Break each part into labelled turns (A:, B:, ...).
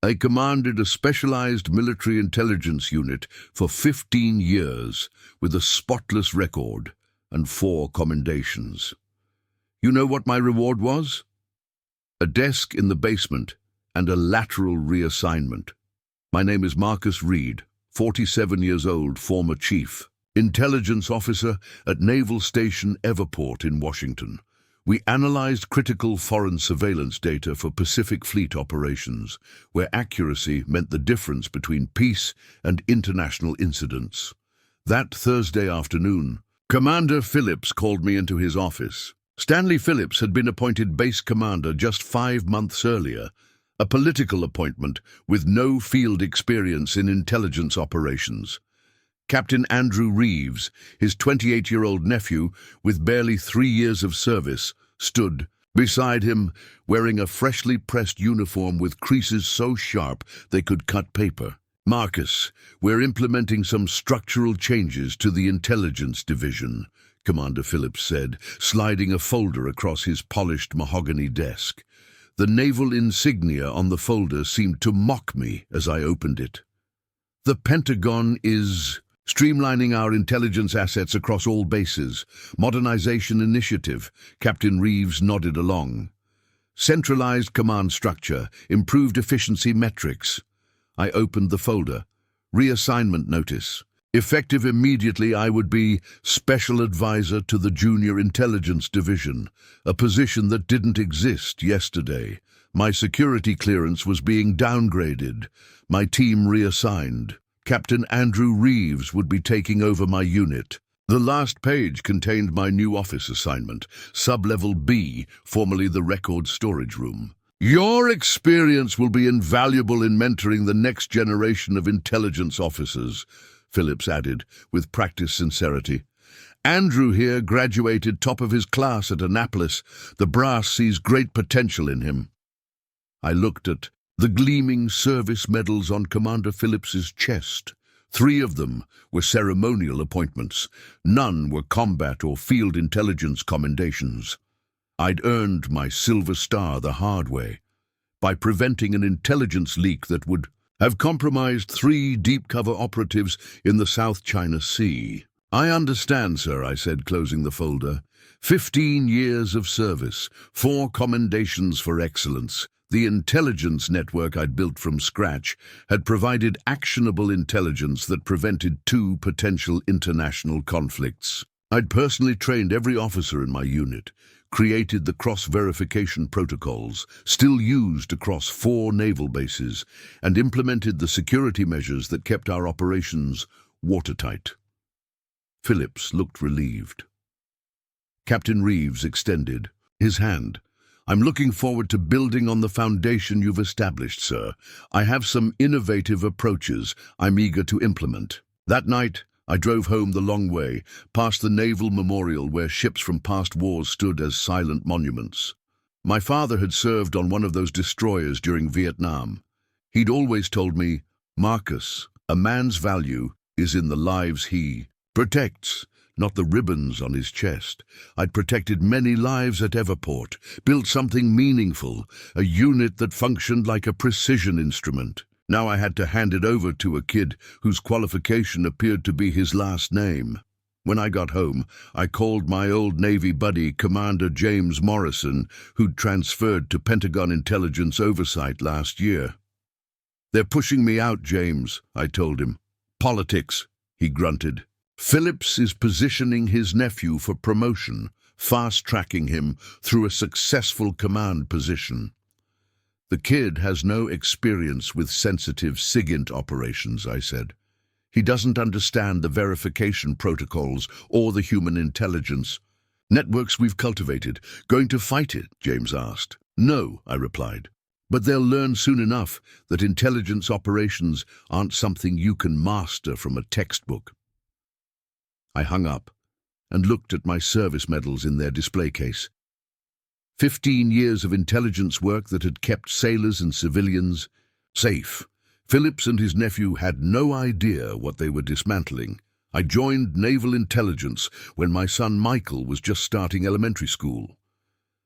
A: I commanded a specialized military intelligence unit for 15 years with a spotless record and 4 commendations. You know what my reward was? A desk in the basement and a lateral reassignment. My name is Marcus Reid, 47 years old, former chief, intelligence officer at Naval Station Everport in Washington. We analyzed critical foreign surveillance data for Pacific Fleet operations, where accuracy meant the difference between peace and international incidents. That Thursday afternoon, Commander Phillips called me into his office. Stanley Phillips had been appointed base commander just 5 months earlier, a political appointment with no field experience in intelligence operations. Captain Andrew Reeves, his 28-year-old nephew with barely 3 years of service, stood beside him wearing a freshly pressed uniform with creases so sharp they could cut paper. "Marcus, we're implementing some structural changes to the intelligence division," Commander Phillips said, sliding a folder across his polished mahogany desk. The naval insignia on the folder seemed to mock me as I opened it. "The Pentagon is streamlining our intelligence assets across all bases. Modernization initiative," Captain Reeves nodded along. "Centralized command structure, improved efficiency metrics." I opened the folder. Reassignment notice. Effective immediately, I would be Special Advisor to the Junior Intelligence Division, a position that didn't exist yesterday. My security clearance was being downgraded, my team reassigned. Captain Andrew Reeves would be taking over my unit. The last page contained my new office assignment, Sub-Level B, formerly the record storage room. "Your experience will be invaluable in mentoring the next generation of intelligence officers," Phillips added, with practiced sincerity. "Andrew here graduated top of his class at Annapolis. The brass sees great potential in him." I looked at the gleaming service medals on Commander Phillips's chest. 3 of them were ceremonial appointments. None were combat or field intelligence commendations. I'd earned my Silver Star the hard way, by preventing an intelligence leak that would have compromised 3 deep-cover operatives in the South China Sea. "I understand, sir," I said, closing the folder. 15 years of service, 4 commendations for excellence. The intelligence network I'd built from scratch had provided actionable intelligence that prevented 2 potential international conflicts. I'd personally trained every officer in my unit, created the cross-verification protocols, still used across 4 naval bases, and implemented the security measures that kept our operations watertight. Phillips looked relieved. Captain Reeves extended his hand. "I'm looking forward to building on the foundation you've established, sir. I have some innovative approaches I'm eager to implement." That night, I drove home the long way, past the Naval Memorial where ships from past wars stood as silent monuments. My father had served on one of those destroyers during Vietnam. He'd always told me, "Marcus, a man's value is in the lives he protects, not the ribbons on his chest." I'd protected many lives at Everport, built something meaningful, a unit that functioned like a precision instrument. Now I had to hand it over to a kid whose qualification appeared to be his last name. When I got home, I called my old Navy buddy, Commander James Morrison, who'd transferred to Pentagon Intelligence Oversight last year. "They're pushing me out, James," I told him. "Politics," he grunted. "Phillips is positioning his nephew for promotion, fast-tracking him through a successful command position." "The kid has no experience with sensitive SIGINT operations," I said. "He doesn't understand the verification protocols or the human intelligence networks we've cultivated." "Going to fight it?" James asked. "No," I replied. "But they'll learn soon enough that intelligence operations aren't something you can master from a textbook." I hung up and looked at my service medals in their display case. 15 years of intelligence work that had kept sailors and civilians safe. Phillips and his nephew had no idea what they were dismantling. I joined Naval Intelligence when my son Michael was just starting elementary school.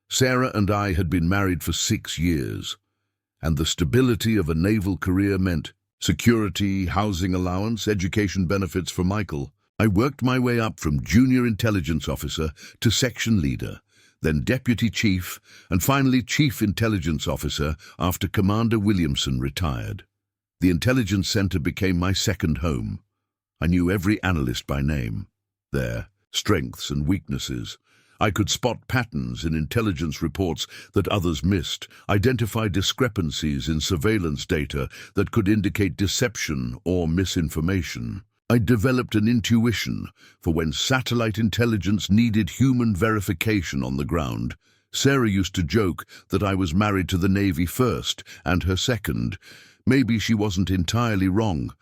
A: Sarah and I had been married for 6 years, and the stability of a naval career meant security, housing allowance, education benefits for Michael. I worked my way up from junior intelligence officer to section leader, then deputy chief, and finally chief intelligence officer after Commander Williamson retired. The intelligence center became my second home. I knew every analyst by name, their strengths and weaknesses. I could spot patterns in intelligence reports that others missed, identify discrepancies in surveillance data that could indicate deception or misinformation. I developed an intuition for when satellite intelligence needed human verification on the ground. Sarah used to joke that I was married to the Navy first and her second. Maybe she wasn't entirely wrong.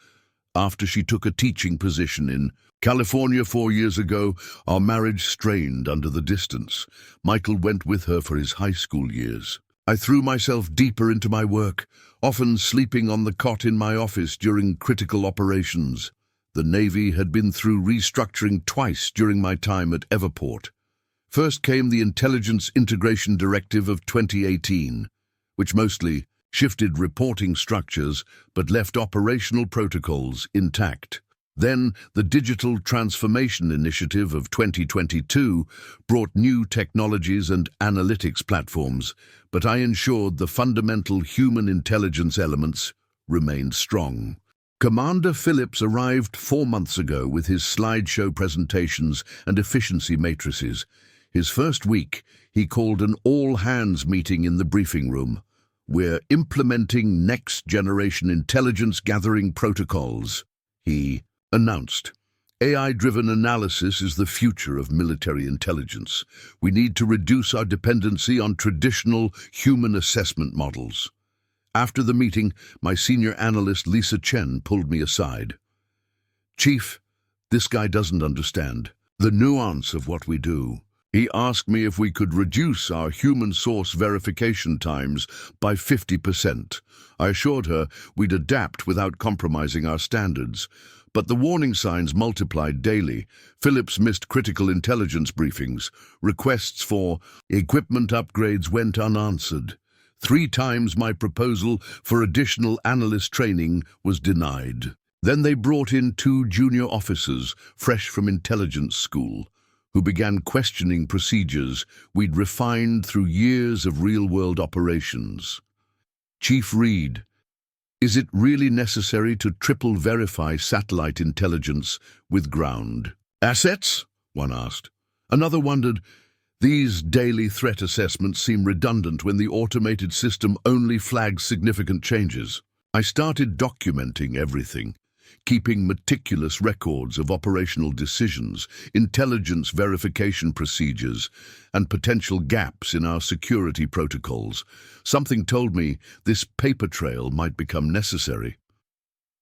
A: After she took a teaching position in California 4 years ago, our marriage strained under the distance. Michael went with her for his high school years. I threw myself deeper into my work, often sleeping on the cot in my office during critical operations. The Navy had been through restructuring twice during my time at Everport. First came the Intelligence Integration Directive of 2018, which mostly shifted reporting structures but left operational protocols intact. Then, the Digital Transformation Initiative of 2022 brought new technologies and analytics platforms, but I ensured the fundamental human intelligence elements remained strong. Commander Phillips arrived 4 months ago with his slideshow presentations and efficiency matrices. His first week, he called an all-hands meeting in the briefing room. "We're implementing next-generation intelligence-gathering protocols," he announced. "AI-driven analysis is the future of military intelligence. We need to reduce our dependency on traditional human assessment models." After the meeting, my senior analyst Lisa Chen pulled me aside. "Chief, this guy doesn't understand the nuance of what we do." He asked me if we could reduce our human source verification times by 50%. I assured her we'd adapt without compromising our standards. But the warning signs multiplied daily. Phillips missed critical intelligence briefings. Requests for equipment upgrades went unanswered. 3 times my proposal for additional analyst training was denied. Then they brought in 2 junior officers, fresh from intelligence school, who began questioning procedures we'd refined through years of real-world operations. "Chief Reid, is it really necessary to triple verify satellite intelligence with ground assets?" one asked. Another wondered, "These daily threat assessments seem redundant when the automated system only flags significant changes." I started documenting everything, keeping meticulous records of operational decisions, intelligence verification procedures, and potential gaps in our security protocols. Something told me this paper trail might become necessary.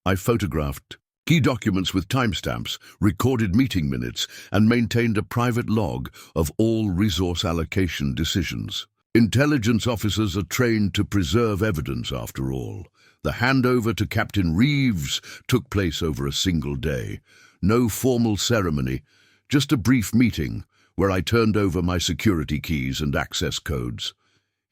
A: I photographed key documents with timestamps, recorded meeting minutes, and maintained a private log of all resource allocation decisions. Intelligence officers are trained to preserve evidence, after all. The handover to Captain Reeves took place over a single day. No formal ceremony, just a brief meeting where I turned over my security keys and access codes.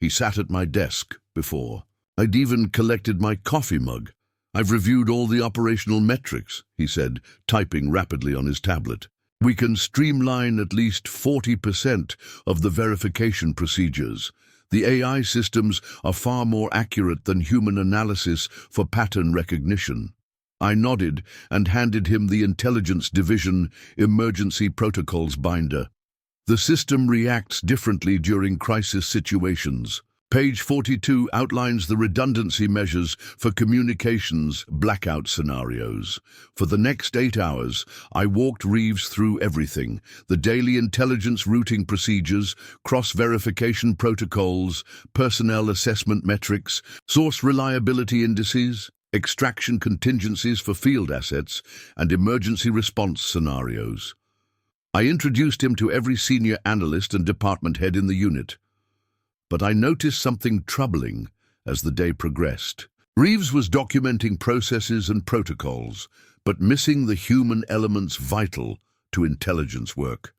A: He sat at my desk before. I'd even collected my coffee mug. "I've reviewed all the operational metrics," he said, typing rapidly on his tablet. "We can streamline at least 40% of the verification procedures. The AI systems are far more accurate than human analysis for pattern recognition." I nodded and handed him the Intelligence Division Emergency Protocols binder. "The system reacts differently during crisis situations. Page 42 outlines the redundancy measures for communications blackout scenarios. For the next 8 hours, I walked Reeves through everything: the daily intelligence routing procedures, cross-verification protocols, personnel assessment metrics, source reliability indices, extraction contingencies for field assets, and emergency response scenarios. I introduced him to every senior analyst and department head in the unit. But I noticed something troubling as the day progressed. Reeves was documenting processes and protocols, but missing the human elements vital to intelligence work.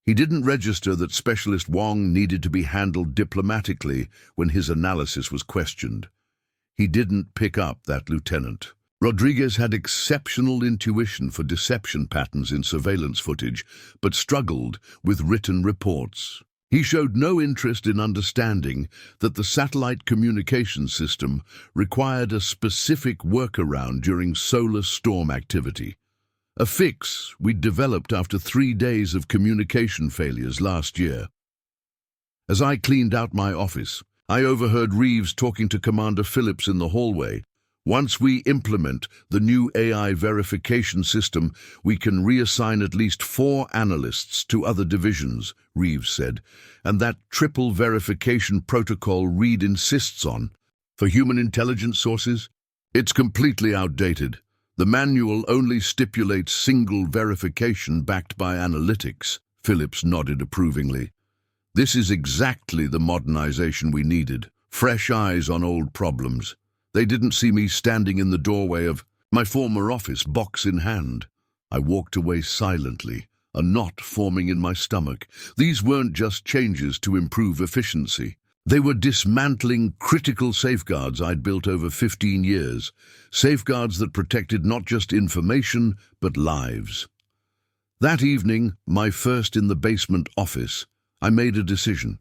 A: He didn't register that Specialist Wong needed to be handled diplomatically when his analysis was questioned. He didn't pick up that lieutenant. Rodriguez had exceptional intuition for deception patterns in surveillance footage, but struggled with written reports. He showed no interest in understanding that the satellite communication system required a specific workaround during solar storm activity. A fix we'd developed after 3 days of communication failures last year. As I cleaned out my office, I overheard Reeves talking to Commander Phillips in the hallway. Once we implement the new AI verification system, we can reassign at least 4 analysts to other divisions, Reeves said, and that triple verification protocol Reid insists on for human intelligence sources, it's completely outdated. The manual only stipulates single verification backed by analytics. Phillips nodded approvingly. This is exactly the modernization we needed. Fresh eyes on old problems. They didn't see me standing in the doorway of my former office, box in hand. I walked away silently, a knot forming in my stomach. These weren't just changes to improve efficiency. They were dismantling critical safeguards I'd built over 15 years, safeguards that protected not just information, but lives. That evening, my first in the basement office, I made a decision.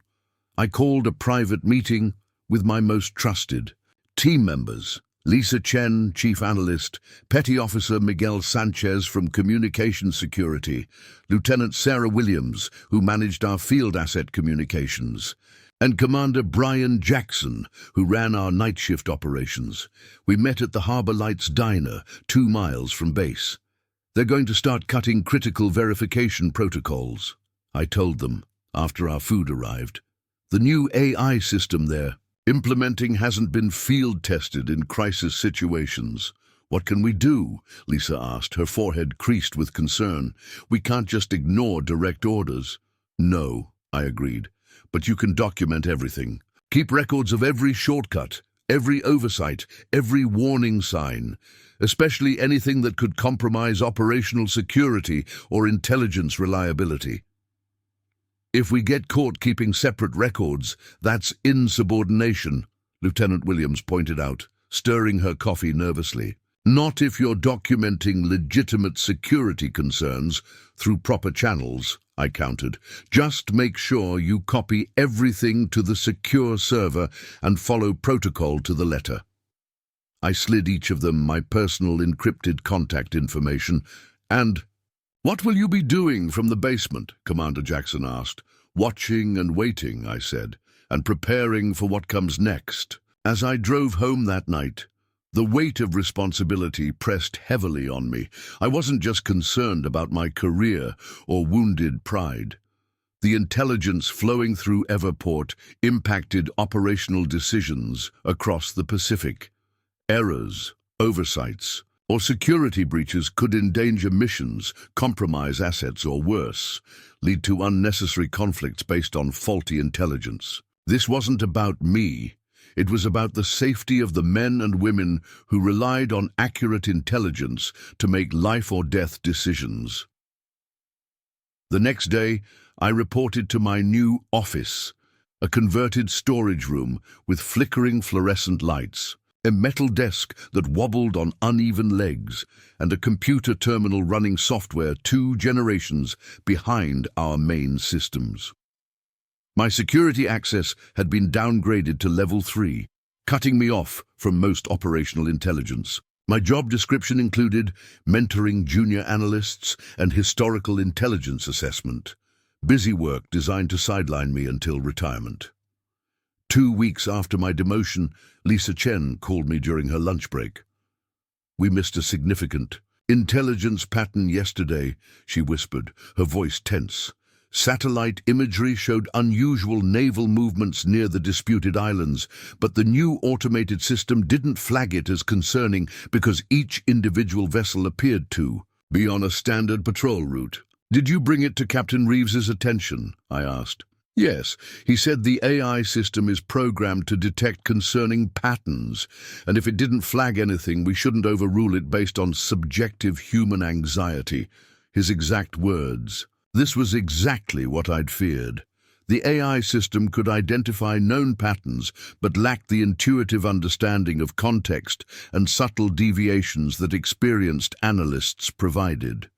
A: I called a private meeting with my most trusted team members. Lisa Chen, Chief Analyst, Petty Officer Miguel Sanchez from Communications Security, Lieutenant Sarah Williams, who managed our field asset communications, and Commander Brian Jackson, who ran our night shift operations. We met at the Harbor Lights Diner, 2 miles from base. They're going to start cutting critical verification protocols, I told them after our food arrived. The new AI system they're implementing hasn't been field tested in crisis situations. What can we do? Lisa asked, her forehead creased with concern. We can't just ignore direct orders. No, I agreed, but you can document everything. Keep records of every shortcut, every oversight, every warning sign, especially anything that could compromise operational security or intelligence reliability. If we get caught keeping separate records, that's insubordination, Lieutenant Williams pointed out, stirring her coffee nervously. Not if you're documenting legitimate security concerns through proper channels, I countered. Just make sure you copy everything to the secure server and follow protocol to the letter. I slid each of them my personal encrypted contact information and... What will you be doing from the basement? Commander Jackson asked. Watching and waiting, I said, and preparing for what comes next. As I drove home that night, the weight of responsibility pressed heavily on me. I wasn't just concerned about my career or wounded pride. The intelligence flowing through Everport impacted operational decisions across the Pacific. Errors, oversights, or security breaches could endanger missions, compromise assets, or worse, lead to unnecessary conflicts based on faulty intelligence. This wasn't about me. It was about the safety of the men and women who relied on accurate intelligence to make life-or-death decisions. The next day, I reported to my new office, a converted storage room with flickering fluorescent lights, a metal desk that wobbled on uneven legs, and a computer terminal running software 2 generations behind our main systems. My security access had been downgraded to level 3, cutting me off from most operational intelligence. My job description included mentoring junior analysts and historical intelligence assessment, busy work designed to sideline me until retirement. 2 weeks after my demotion, Lisa Chen called me during her lunch break. We missed a significant intelligence pattern yesterday, she whispered, her voice tense. Satellite imagery showed unusual naval movements near the disputed islands, but the new automated system didn't flag it as concerning because each individual vessel appeared to be on a standard patrol route. Did you bring it to Captain Reeves's attention? I asked. Yes, he said the AI system is programmed to detect concerning patterns, and if it didn't flag anything, we shouldn't overrule it based on subjective human anxiety. His exact words. This was exactly what I'd feared. The AI system could identify known patterns, but lacked the intuitive understanding of context and subtle deviations that experienced analysts provided.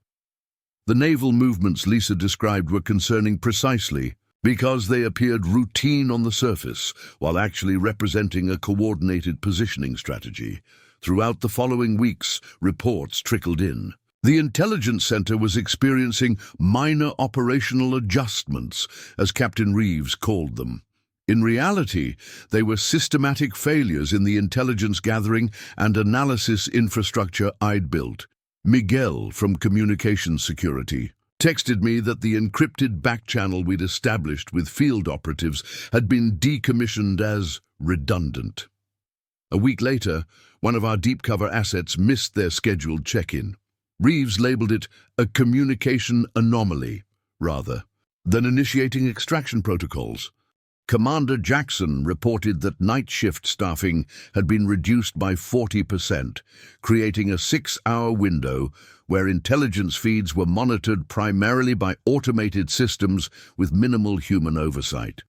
A: The naval movements Lisa described were concerning precisely because they appeared routine on the surface, while actually representing a coordinated positioning strategy. Throughout the following weeks, reports trickled in. The intelligence center was experiencing minor operational adjustments, as Captain Reeves called them. In reality, they were systematic failures in the intelligence gathering and analysis infrastructure I'd built. Miguel from Communications Security texted me that the encrypted backchannel we'd established with field operatives had been decommissioned as redundant. A week later, one of our deep cover assets missed their scheduled check-in. Reeves labeled it a communication anomaly, rather than initiating extraction protocols. Commander Jackson reported that night shift staffing had been reduced by 40%, creating a 6-hour window where intelligence feeds were monitored primarily by automated systems with minimal human oversight.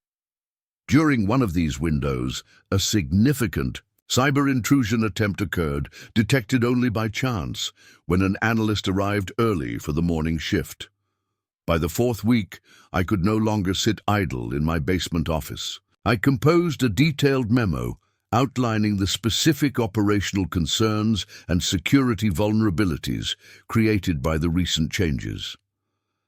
A: During one of these windows, a significant cyber intrusion attempt occurred, detected only by chance, when an analyst arrived early for the morning shift. By the 4th week, I could no longer sit idle in my basement office. I composed a detailed memo outlining the specific operational concerns and security vulnerabilities created by the recent changes.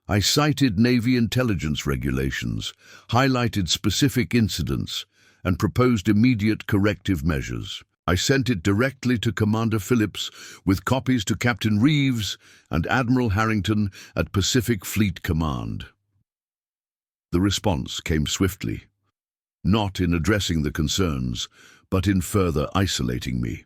A: I cited Navy intelligence regulations, highlighted specific incidents, and proposed immediate corrective measures. I sent it directly to Commander Phillips, with copies to Captain Reeves and Admiral Harrington at Pacific Fleet Command. The response came swiftly, not in addressing the concerns, but in further isolating me.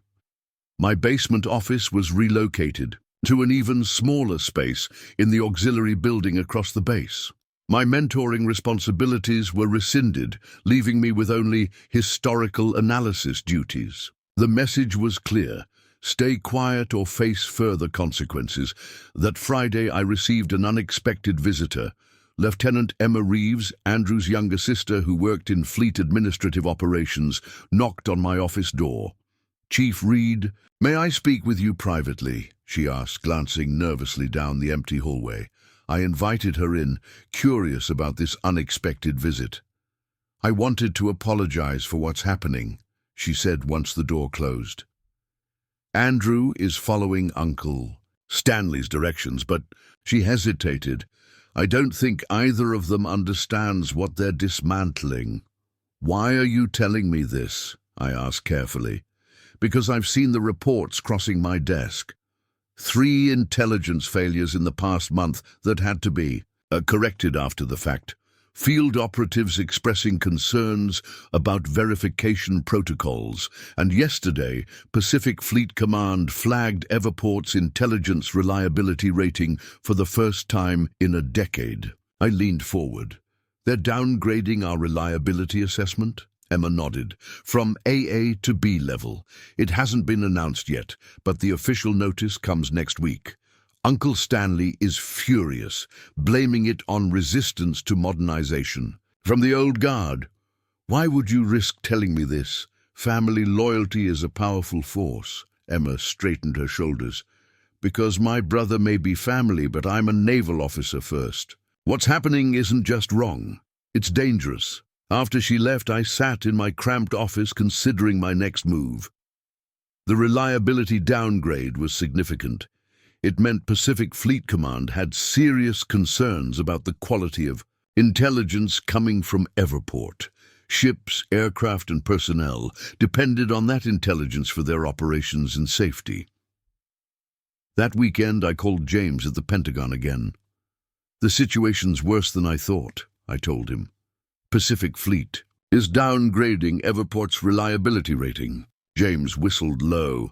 A: My basement office was relocated to an even smaller space in the auxiliary building across the base. My mentoring responsibilities were rescinded, leaving me with only historical analysis duties. The message was clear: stay quiet or face further consequences. That Friday I received an unexpected visitor. Lieutenant Emma Reeves, Andrew's younger sister who worked in fleet administrative operations, knocked on my office door. "Chief Reid, may I speak with you privately?" she asked, glancing nervously down the empty hallway. I invited her in, curious about this unexpected visit. "I wanted to apologize for what's happening," she said once the door closed. "Andrew is following Uncle Stanley's directions, but..." She hesitated. "I don't think either of them understands what they're dismantling." "Why are you telling me this?" I asked carefully. "Because I've seen the reports crossing my desk. 3 intelligence failures in the past month that had to be corrected after the fact. Field operatives expressing concerns about verification protocols, and yesterday, Pacific Fleet Command flagged Everport's intelligence reliability rating for the first time in a decade." I leaned forward. "They're downgrading our reliability assessment?" Emma nodded. "From AA to B level. It hasn't been announced yet, but the official notice comes next week. Uncle Stanley is furious, blaming it on resistance to modernization. From the old guard. Why would you risk telling me this? Family loyalty is a powerful force." Emma straightened her shoulders. "Because my brother may be family, but I'm a naval officer first. What's happening isn't just wrong. It's dangerous." After she left, I sat in my cramped office considering my next move. The reliability downgrade was significant. It meant Pacific Fleet Command had serious concerns about the quality of intelligence coming from Everport. Ships, aircraft, and personnel depended on that intelligence for their operations and safety. That weekend, I called James at the Pentagon again. "The situation's worse than I thought," I told him. "Pacific Fleet is downgrading Everport's reliability rating." James whistled low.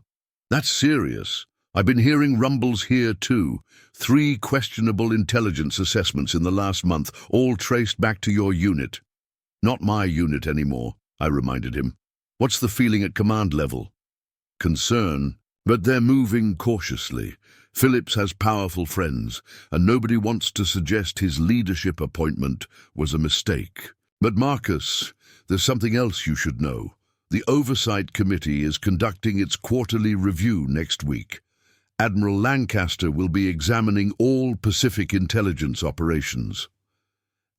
A: "That's serious. I've been hearing rumbles here too. 3 questionable intelligence assessments in the last month, all traced back to your unit." "Not my unit anymore," I reminded him. "What's the feeling at command level?" "Concern, but they're moving cautiously. Phillips has powerful friends, and nobody wants to suggest his leadership appointment was a mistake." But Marcus, there's something else you should know. The Oversight Committee is conducting its quarterly review next week. Admiral Lancaster will be examining all Pacific intelligence operations.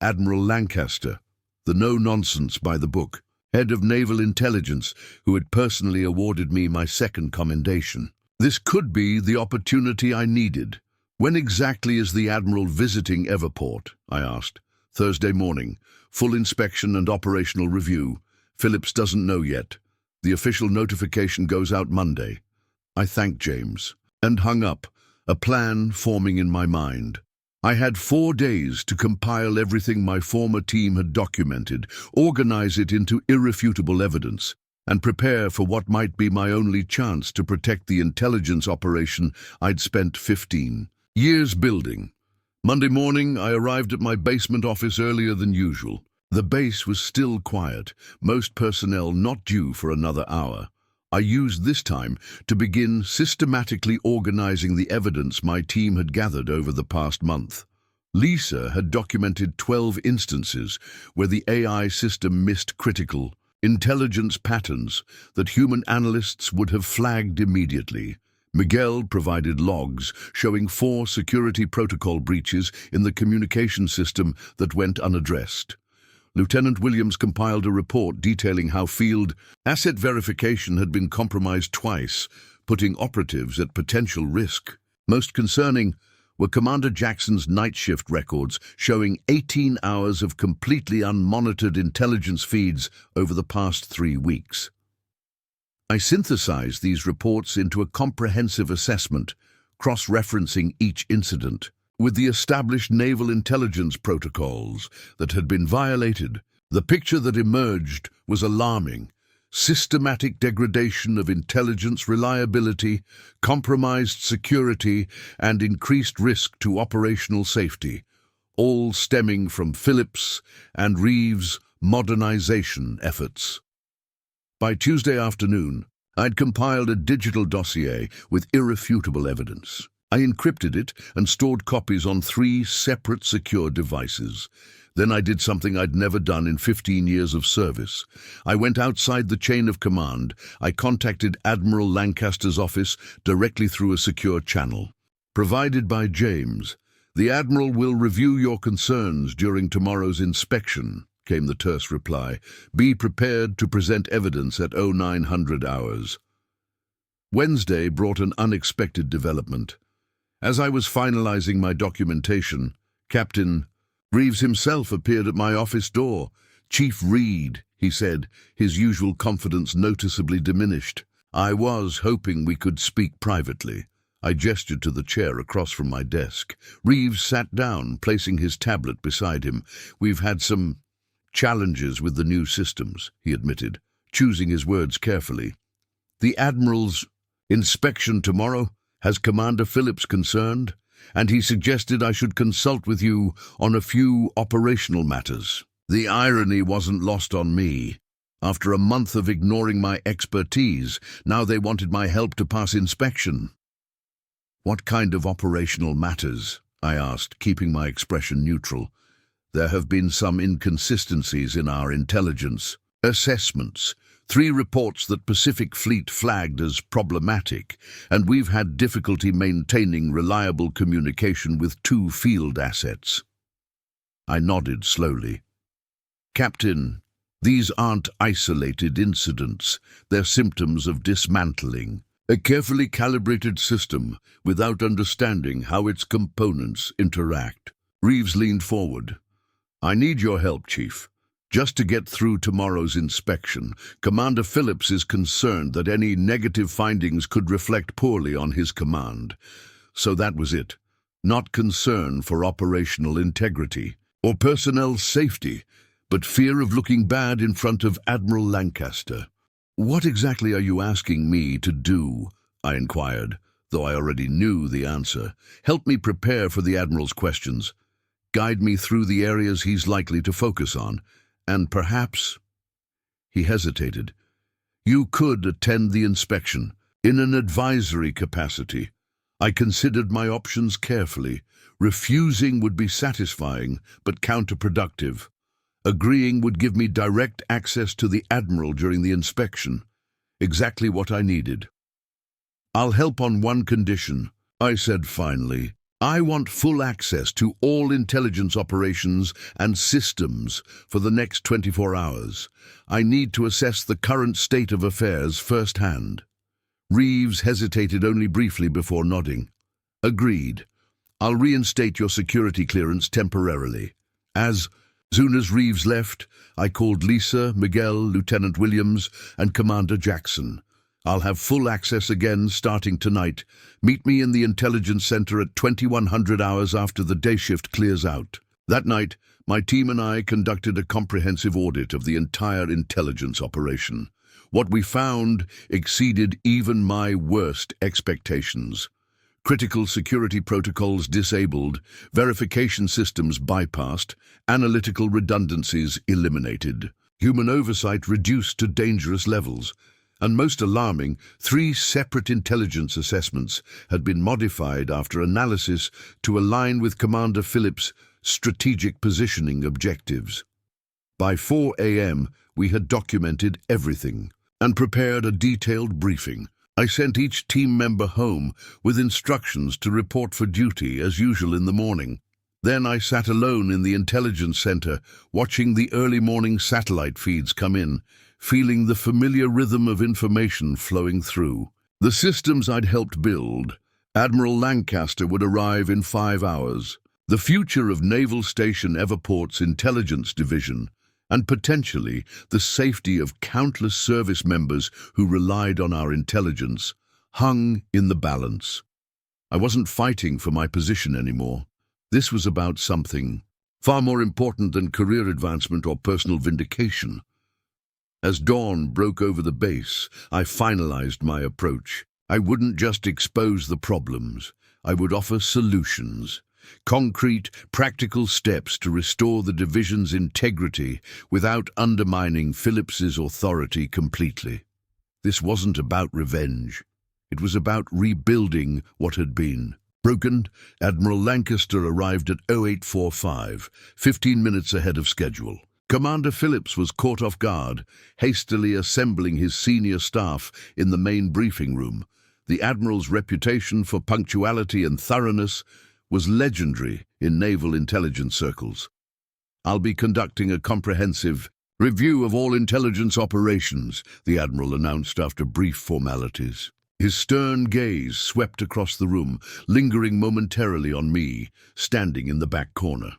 A: Admiral Lancaster, the no-nonsense by the book, head of naval intelligence, who had personally awarded me my second commendation. This could be the opportunity I needed. When exactly is the Admiral visiting Everport? I asked. Thursday morning. Full inspection and operational review. Phillips doesn't know yet. The official notification goes out Monday. I thanked James and hung up, a plan forming in my mind. I had 4 days to compile everything my former team had documented, organize it into irrefutable evidence, and prepare for what might be my only chance to protect the intelligence operation I'd spent 15 years building. Monday morning, I arrived at my basement office earlier than usual. The base was still quiet, most personnel not due for another hour. I used this time to begin systematically organizing the evidence my team had gathered over the past month. Lisa had documented 12 instances where the AI system missed critical intelligence patterns that human analysts would have flagged immediately. Miguel provided logs showing 4 security protocol breaches in the communication system that went unaddressed. Lieutenant Williams compiled a report detailing how field asset verification had been compromised twice, putting operatives at potential risk. Most concerning were Commander Jackson's night shift records showing 18 hours of completely unmonitored intelligence feeds over the past 3 weeks. I synthesized these reports into a comprehensive assessment, cross-referencing each incident with the established naval intelligence protocols that had been violated. The picture that emerged was alarming. Systematic degradation of intelligence reliability, compromised security, and increased risk to operational safety, all stemming from Phillips and Reeves' modernization efforts. By Tuesday afternoon, I'd compiled a digital dossier with irrefutable evidence. I encrypted it and stored copies on 3 separate secure devices. Then I did something I'd never done in 15 years of service. I went outside the chain of command. I contacted Admiral Lancaster's office directly through a secure channel. Provided by James, the Admiral will review your concerns during tomorrow's inspection, came the terse reply. Be prepared to present evidence at 0900 hours. Wednesday brought an unexpected development. As I was finalizing my documentation, Captain Reeves himself appeared at my office door. Chief Reid, he said, his usual confidence noticeably diminished. I was hoping we could speak privately. I gestured to the chair across from my desk. Reeves sat down, placing his tablet beside him. We've had some challenges with the new systems, he admitted, choosing his words carefully. The Admiral's inspection tomorrow has Commander Phillips concerned, and he suggested I should consult with you on a few operational matters. The irony wasn't lost on me. After a month of ignoring my expertise, now they wanted my help to pass inspection. What kind of operational matters? I asked, keeping my expression neutral. There have been some inconsistencies in our intelligence assessments. 3 reports that Pacific Fleet flagged as problematic, and we've had difficulty maintaining reliable communication with 2 field assets. I nodded slowly. Captain, these aren't isolated incidents. They're symptoms of dismantling a carefully calibrated system without understanding how its components interact. Reeves leaned forward. I need your help, Chief. Just to get through tomorrow's inspection, Commander Phillips is concerned that any negative findings could reflect poorly on his command. So that was it. Not concern for operational integrity or personnel safety, but fear of looking bad in front of Admiral Lancaster. What exactly are you asking me to do? I inquired, though I already knew the answer. Help me prepare for the Admiral's questions. Guide me through the areas he's likely to focus on. And perhaps, he hesitated, you could attend the inspection in an advisory capacity. I considered my options carefully. Refusing would be satisfying, but counterproductive. agreeing would give me direct access to the Admiral during the inspection. Exactly what I needed. "I'll help on one condition," I said finally. "I want full access to all intelligence operations and systems for the next 24 hours. I need to assess the current state of affairs firsthand." Reeves hesitated only briefly before nodding. "Agreed. I'll reinstate your security clearance temporarily." As soon as Reeves left, I called Lisa, Miguel, Lieutenant Williams, and Commander Jackson. "I'll have full access again starting tonight. Meet me in the intelligence center at 2100 hours after the day shift clears out." That night, my team and I conducted a comprehensive audit of the entire intelligence operation. What we found exceeded even my worst expectations. Critical security protocols disabled, verification systems bypassed, analytical redundancies eliminated, human oversight reduced to dangerous levels, and most alarming, 3 separate intelligence assessments had been modified after analysis to align with Commander Phillips' strategic positioning objectives. By 4 a.m., we had documented everything and prepared a detailed briefing. I sent each team member home with instructions to report for duty as usual in the morning. Then I sat alone in the intelligence center, watching the early morning satellite feeds come in, feeling the familiar rhythm of information flowing through. The systems I'd helped build. Admiral Lancaster would arrive in 5 hours. The future of Naval Station Everport's Intelligence Division, and potentially the safety of countless service members who relied on our intelligence, hung in the balance. I wasn't fighting for my position anymore. This was about something far more important than career advancement or personal vindication. As dawn broke over the base, I finalized my approach. I wouldn't just expose the problems. I would offer solutions. Concrete, practical steps to restore the division's integrity without undermining Phillips's authority completely. This wasn't about revenge. It was about rebuilding what had been. Broken, Admiral Lancaster arrived at 0845, 15 minutes ahead of schedule. Commander Phillips was caught off guard, hastily assembling his senior staff in the main briefing room. The Admiral's reputation for punctuality and thoroughness was legendary in naval intelligence circles. "I'll be conducting a comprehensive review of all intelligence operations," the Admiral announced after brief formalities. His stern gaze swept across the room, lingering momentarily on me, standing in the back corner.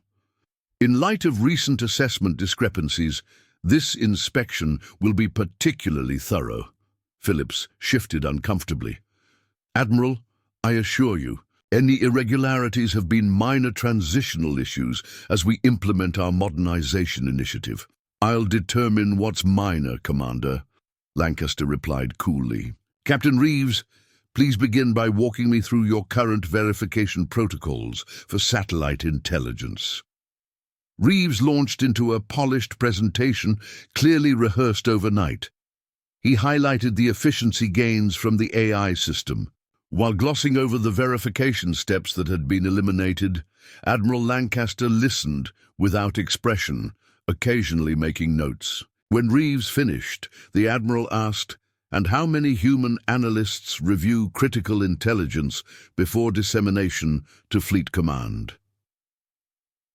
A: "In light of recent assessment discrepancies, this inspection will be particularly thorough." Phillips shifted uncomfortably. "Admiral, I assure you, any irregularities have been minor transitional issues as we implement our modernization initiative." "I'll determine what's minor, Commander," Lancaster replied coolly. "Captain Reeves, please begin by walking me through your current verification protocols for satellite intelligence." Reeves launched into a polished presentation, clearly rehearsed overnight. He highlighted the efficiency gains from the AI system. While glossing over the verification steps that had been eliminated, Admiral Lancaster listened without expression, occasionally making notes. When Reeves finished, the Admiral asked, "And how many human analysts review critical intelligence before dissemination to Fleet Command?"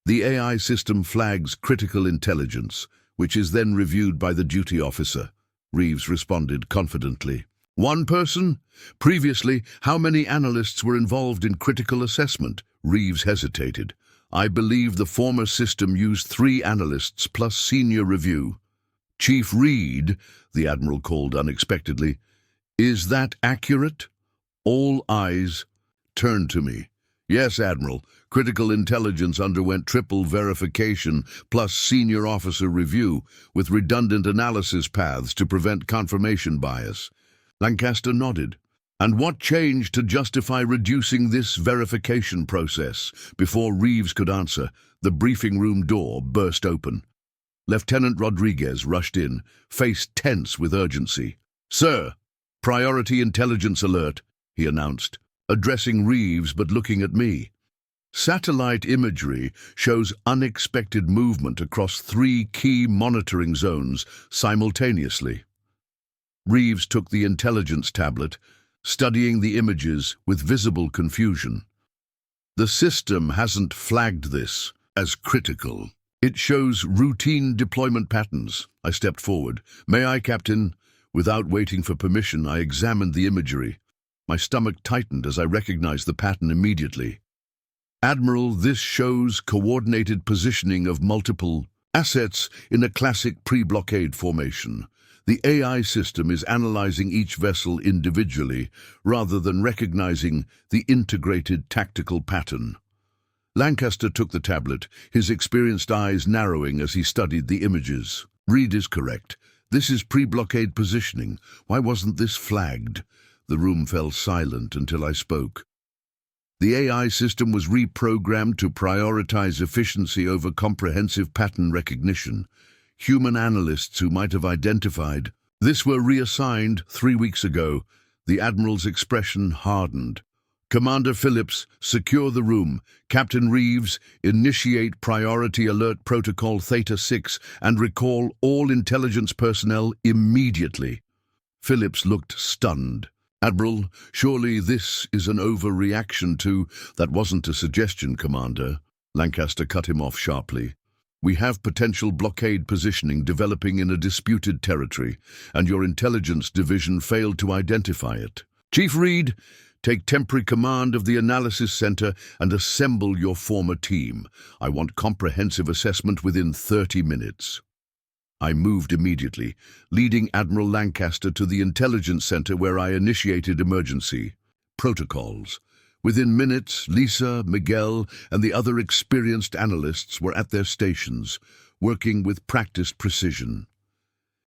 A: "The AI system flags critical intelligence, which is then reviewed by the duty officer," Reeves responded confidently. "One person? Previously, how many analysts were involved in critical assessment?" Reeves hesitated. "I believe the former system used 3 analysts plus senior review." "Chief Reid," the Admiral called unexpectedly. "Is that accurate?" All eyes turned to me. "Yes, Admiral. Critical intelligence underwent triple verification plus senior officer review with redundant analysis paths to prevent confirmation bias." Lancaster nodded. "And what changed to justify reducing this verification process?" Before Reeves could answer, the briefing room door burst open. Lieutenant Rodriguez rushed in, face tense with urgency. "Sir, priority intelligence alert," he announced, addressing Reeves but looking at me. Satellite imagery shows unexpected movement across 3 key monitoring zones simultaneously. Reeves took the intelligence tablet, studying the images with visible confusion. The system hasn't flagged this as critical. It shows routine deployment patterns. I stepped forward. "May I, Captain?" Without waiting for permission, I examined the imagery. My stomach tightened as I recognized the pattern immediately. "Admiral, this shows coordinated positioning of multiple assets in a classic pre-blockade formation. The AI system is analyzing each vessel individually rather than recognizing the integrated tactical pattern." Lancaster took the tablet, his experienced eyes narrowing as he studied the images. "Reid is correct. This is pre-blockade positioning. Why wasn't this flagged?" The room fell silent until I spoke. The AI system was reprogrammed to prioritize efficiency over comprehensive pattern recognition. Human analysts who might have identified this were reassigned 3 weeks ago. The Admiral's expression hardened. "Commander Phillips, secure the room. Captain Reeves, initiate priority alert protocol Theta 6 and recall all intelligence personnel immediately." Phillips looked stunned. "Admiral, surely this is an overreaction to—" "That wasn't a suggestion, Commander." Lancaster cut him off sharply. "We have potential blockade positioning developing in a disputed territory, and your intelligence division failed to identify it. Chief Reid, take temporary command of the analysis center and assemble your former team. I want comprehensive assessment within 30 minutes. I moved immediately, leading Admiral Lancaster to the intelligence center where I initiated emergency protocols. Within minutes, Lisa, Miguel, and the other experienced analysts were at their stations, working with practiced precision.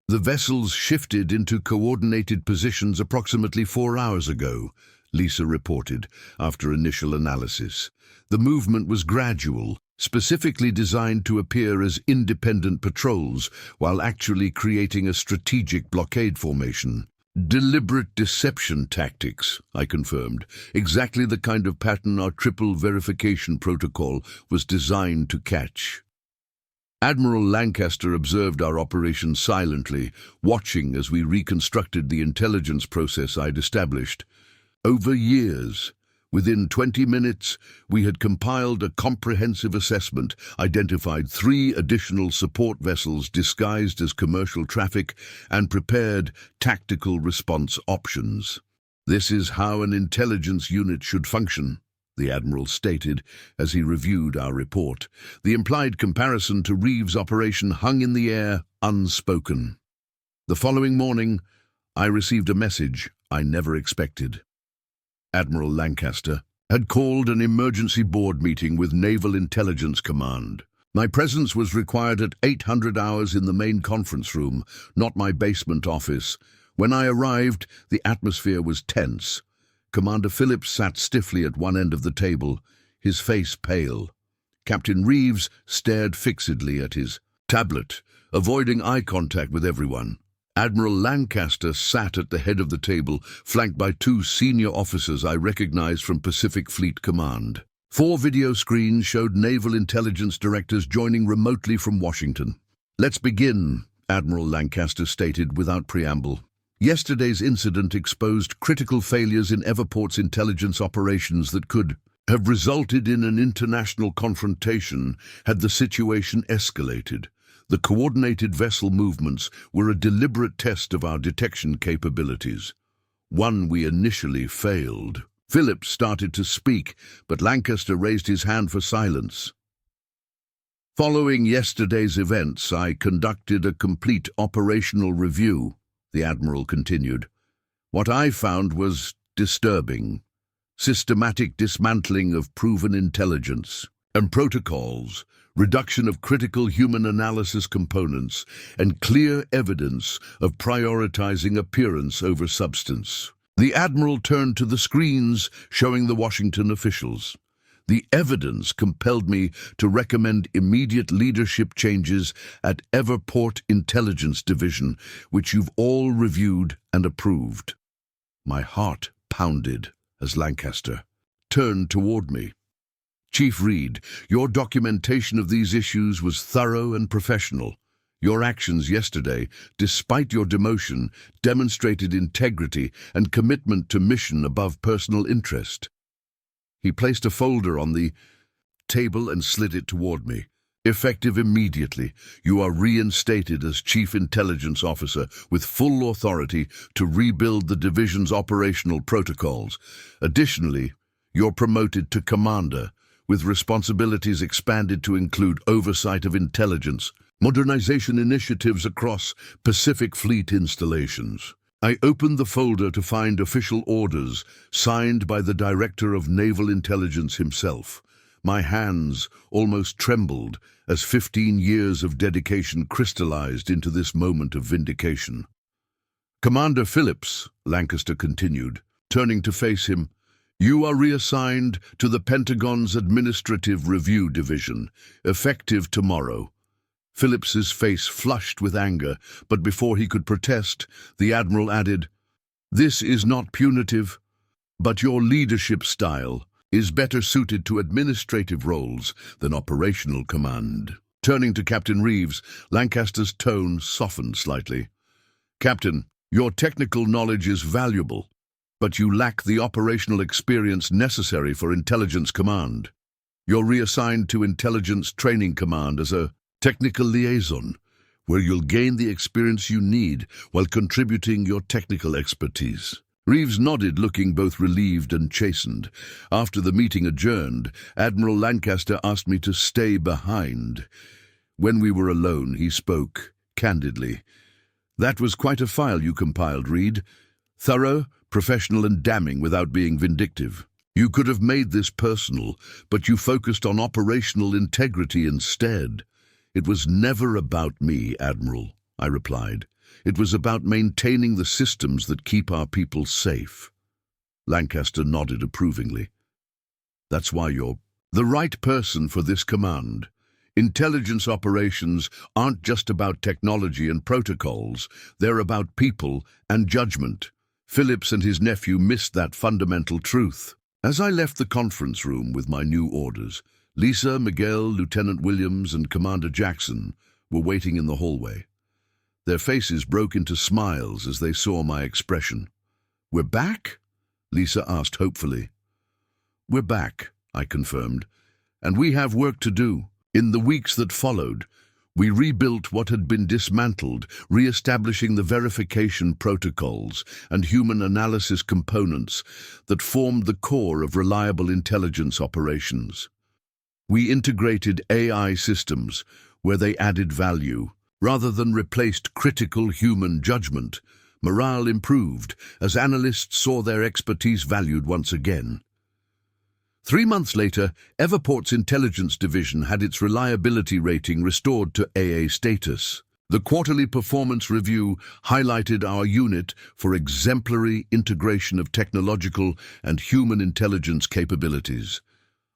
A: "The vessels shifted into coordinated positions approximately 4 hours ago," Lisa reported, after initial analysis. "The movement was gradual, specifically designed to appear as independent patrols, while actually creating a strategic blockade formation." "Deliberate deception tactics," I confirmed. "Exactly the kind of pattern our triple verification protocol was designed to catch." Admiral Lancaster observed our operation silently, watching as we reconstructed the intelligence process I'd established. Over years, within 20 minutes, we had compiled a comprehensive assessment, identified 3 additional support vessels disguised as commercial traffic, and prepared tactical response options. "This is how an intelligence unit should function," the Admiral stated as he reviewed our report. The implied comparison to Reeves' operation hung in the air, unspoken. The following morning, I received a message I never expected. Admiral Lancaster had called an emergency board meeting with Naval Intelligence Command. My presence was required at 800 hours in the main conference room, not my basement office. When I arrived, the atmosphere was tense. Commander Phillips sat stiffly at one end of the table, his face pale. Captain Reeves stared fixedly at his tablet, avoiding eye contact with everyone. Admiral Lancaster sat at the head of the table, flanked by 2 senior officers I recognized from Pacific Fleet Command. 4 video screens showed naval intelligence directors joining remotely from Washington. "Let's begin," Admiral Lancaster stated without preamble. "Yesterday's incident exposed critical failures in Everport's intelligence operations that could have resulted in an international confrontation had the situation escalated. The coordinated vessel movements were a deliberate test of our detection capabilities. One we initially failed." Phillips started to speak, but Lancaster raised his hand for silence. "Following yesterday's events, I conducted a complete operational review," the Admiral continued. "What I found was disturbing. Systematic dismantling of proven intelligence and protocols, reduction of critical human analysis components, and clear evidence of prioritizing appearance over substance." The Admiral turned to the screens showing the Washington officials. "The evidence compelled me to recommend immediate leadership changes at Everport Intelligence Division, which you've all reviewed and approved." My heart pounded as Lancaster turned toward me. Chief Reid, your documentation of these issues was thorough and professional. Your actions yesterday, despite your demotion, demonstrated integrity and commitment to mission above personal interest. He placed a folder on the table and slid it toward me. Effective immediately, you are reinstated as Chief Intelligence Officer with full authority to rebuild the division's operational protocols. Additionally, you're promoted to Commander, with responsibilities expanded to include oversight of intelligence, modernization initiatives across Pacific Fleet installations. I opened the folder to find official orders signed by the Director of Naval Intelligence himself. My hands almost trembled as 15 years of dedication crystallized into this moment of vindication. Commander Phillips, Lancaster continued, turning to face him, you are reassigned to the Pentagon's Administrative Review Division, effective tomorrow. Phillips's face flushed with anger, but before he could protest, the Admiral added, this is not punitive, but your leadership style is better suited to administrative roles than operational command. Turning to Captain Reeves, Lancaster's tone softened slightly. Captain, your technical knowledge is valuable, but you lack the operational experience necessary for intelligence command. You're reassigned to Intelligence Training Command as a technical liaison, where you'll gain the experience you need while contributing your technical expertise. Reeves nodded, looking both relieved and chastened. After the meeting adjourned, Admiral Lancaster asked me to stay behind. When we were alone, he spoke candidly. That was quite a file you compiled, Reid. Thorough, professional and damning without being vindictive. You could have made this personal, but you focused on operational integrity instead. It was never about me, Admiral, I replied. It was about maintaining the systems that keep our people safe. Lancaster nodded approvingly. That's why you're the right person for this command. Intelligence operations aren't just about technology and protocols. They're about people and judgment. Phillips and his nephew missed that fundamental truth. As I left the conference room with my new orders, Lisa, Miguel, Lieutenant Williams, and Commander Jackson were waiting in the hallway. Their faces broke into smiles as they saw my expression. We're back? Lisa asked hopefully. We're back, I confirmed, and we have work to do. In the weeks that followed, we rebuilt what had been dismantled, re-establishing the verification protocols and human analysis components that formed the core of reliable intelligence operations. We integrated AI systems where they added value, rather than replaced critical human judgment. Morale improved as analysts saw their expertise valued once again. 3 months later, Everport's intelligence division had its reliability rating restored to AA status. The quarterly performance review highlighted our unit for exemplary integration of technological and human intelligence capabilities.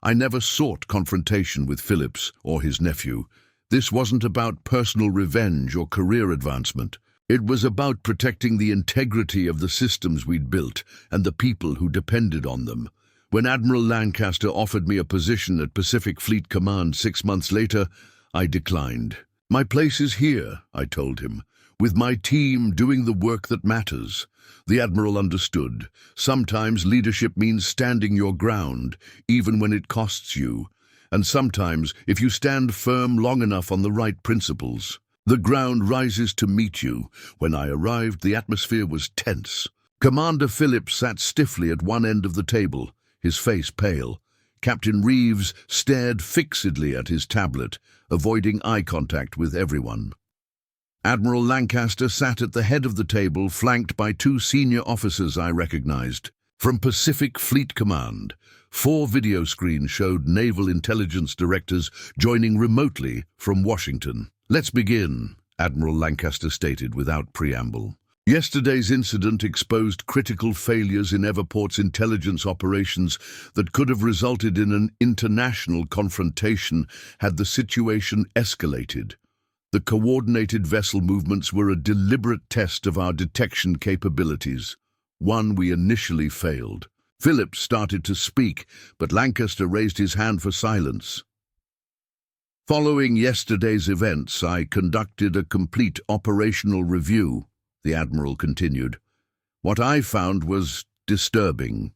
A: I never sought confrontation with Phillips or his nephew. This wasn't about personal revenge or career advancement. It was about protecting the integrity of the systems we'd built and the people who depended on them. When Admiral Lancaster offered me a position at Pacific Fleet Command 6 months later, I declined. My place is here, I told him, with my team doing the work that matters. The Admiral understood. Sometimes leadership means standing your ground, even when it costs you. And sometimes, if you stand firm long enough on the right principles, the ground rises to meet you. When I arrived, the atmosphere was tense. Commander Phillips sat stiffly at one end of the table, his face pale. Captain Reeves stared fixedly at his tablet, avoiding eye contact with everyone. Admiral Lancaster sat at the head of the table, flanked by 2 senior officers I recognized. From Pacific Fleet Command, 4 video screens showed naval intelligence directors joining remotely from Washington. Let's begin, Admiral Lancaster stated without preamble. Yesterday's incident exposed critical failures in Everport's intelligence operations that could have resulted in an international confrontation had the situation escalated. The coordinated vessel movements were a deliberate test of our detection capabilities, one we initially failed. Phillips started to speak, but Lancaster raised his hand for silence. "Following yesterday's events, I conducted a complete operational review," the Admiral continued. "What I found was disturbing.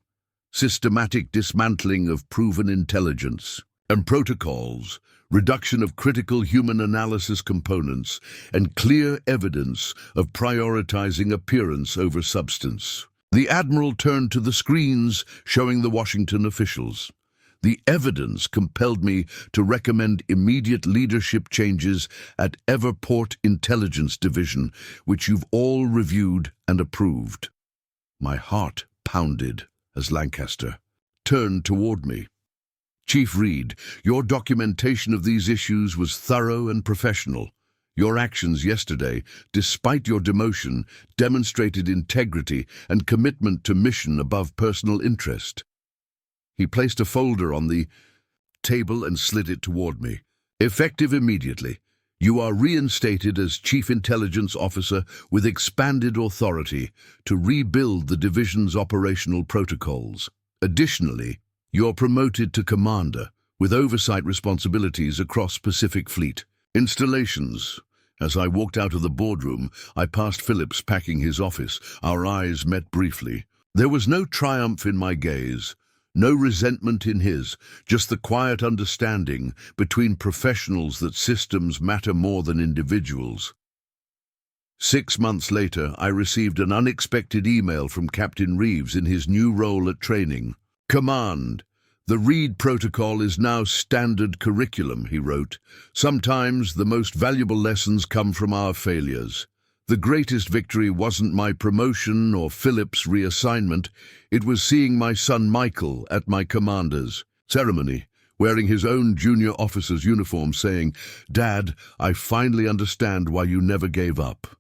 A: Systematic dismantling of proven intelligence and protocols, reduction of critical human analysis components, and clear evidence of prioritizing appearance over substance." The Admiral turned to the screens showing the Washington officials. "The evidence compelled me to recommend immediate leadership changes at Everport Intelligence Division, which you've all reviewed and approved." My heart pounded as Lancaster turned toward me. "Chief Reid, your documentation of these issues was thorough and professional. Your actions yesterday, despite your demotion, demonstrated integrity and commitment to mission above personal interest." He placed a folder on the table and slid it toward me. "Effective immediately. You are reinstated as Chief Intelligence Officer with expanded authority to rebuild the division's operational protocols. Additionally, you're promoted to Commander with oversight responsibilities across Pacific Fleet installations." As I walked out of the boardroom, I passed Phillips packing his office. Our eyes met briefly. There was no triumph in my gaze, no resentment in his, just the quiet understanding between professionals that systems matter more than individuals. 6 months later, I received an unexpected email from Captain Reeves in his new role at training. "Command, the Reid protocol is now standard curriculum," he wrote. "Sometimes the most valuable lessons come from our failures. The greatest victory wasn't my promotion or Phillips' reassignment. It was seeing my son Michael at my commander's ceremony, wearing his own junior officer's uniform, saying, 'Dad, I finally understand why you never gave up.'